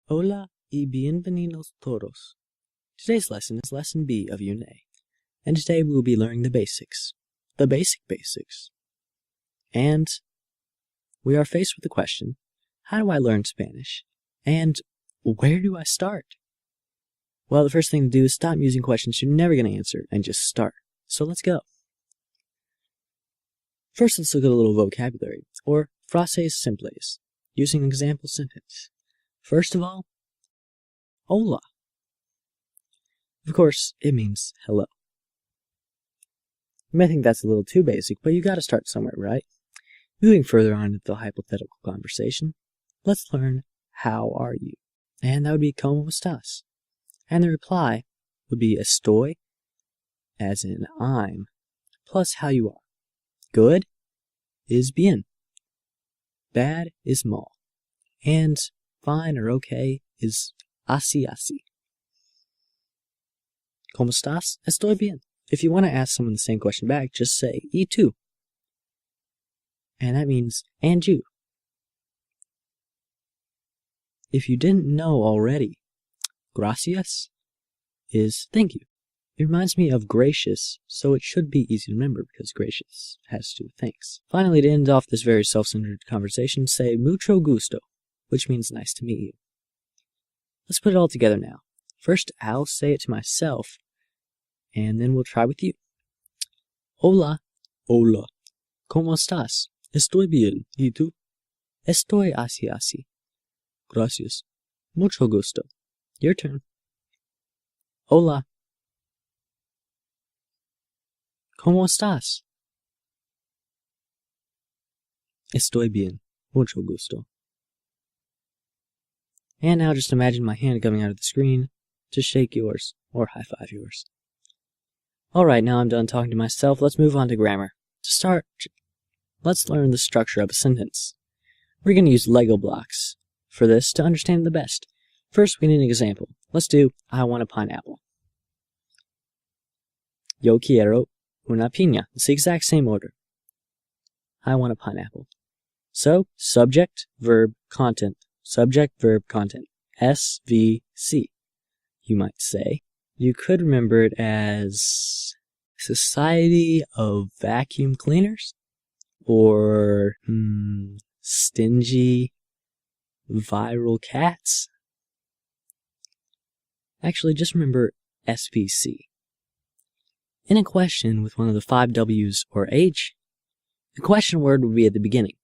Hola y bienvenidos todos. Today's lesson is Lesson B of Unit A, and today we will be learning the basics. The basics. And we are faced with the question, how do I learn Spanish? And where do I start? Well, the first thing to do is stop using questions you're never going to answer and just start. So let's go. First, let's look at a little vocabulary, or Frases Simples, using an example sentence. First of all, hola. Of course, it means hello. You may think that's a little too basic, but you gotta start somewhere, right? Moving further on into the hypothetical conversation, let's learn how are you? And that would be ¿Cómo estás? And the reply would be estoy, as in I'm, plus how you are. Good is bien. Bad is mal. And fine or okay is así. ¿Cómo estás? Estoy bien. If you want to ask someone the same question back, just say y tú. And that means and you. If you didn't know already, gracias is thank you. It reminds me of gracious, so it should be easy to remember because gracious has to do with thanks. Finally, to end off this very self-centered conversation, say mucho gusto, which means nice to meet you. Let's put it all together now. First, I'll say it to myself, and then we'll try with you. Hola. Hola. ¿Cómo estás? Estoy bien. ¿Y tú? Estoy así. Gracias. Mucho gusto. Your turn. Hola. ¿Cómo estás? Estoy bien. Mucho gusto. And now just imagine my hand coming out of the screen to shake yours or high-five yours. Alright, now I'm done talking to myself. Let's move on to grammar. To start, let's learn the structure of a sentence. We're going to use Lego blocks for this to understand it the best. First, we need an example. Let's do I want a pineapple. Yo quiero una piña. It's the exact same order. I want a pineapple. So, subject, verb, content. Subject, verb, content. SVC. You might say. You could remember it as Society of Vacuum Cleaners, or Stingy Viral Cats. Actually, just remember SVC. In a question with one of the 5 W's or H, the question word would be at the beginning.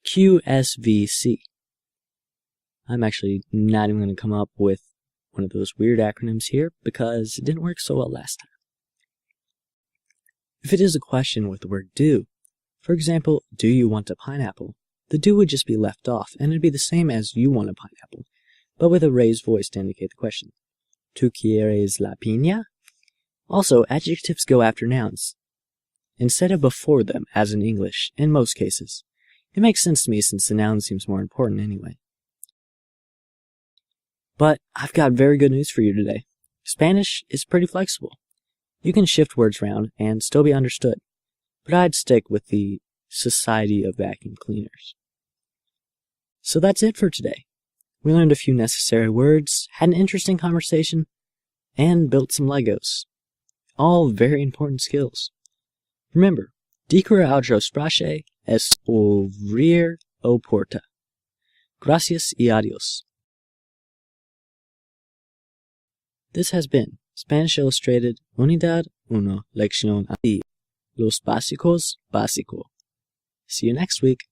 QSVC. I'm actually not even going to come up with one of those weird acronyms here because it didn't work so well last time. If it is a question with the word do, for example, do you want a pineapple? The do would just be left off, and it'd be the same as you want a pineapple, but with a raised voice to indicate the question. ¿Tú quieres la piña? Also, adjectives go after nouns, instead of before them, as in English, in most cases. It makes sense to me since the noun seems more important anyway. But I've got very good news for you today. Spanish is pretty flexible. You can shift words around and still be understood, but I'd stick with the Society of Vacuum Cleaners. So that's it for today. We learned a few necessary words, had an interesting conversation, and built some Legos. All very important skills. Remember, dicuir algo sprache es abrir o porta. Gracias y adiós. This has been Spanish Illustrated Unidad 1, Lección A. Los básicos básico. See you next week.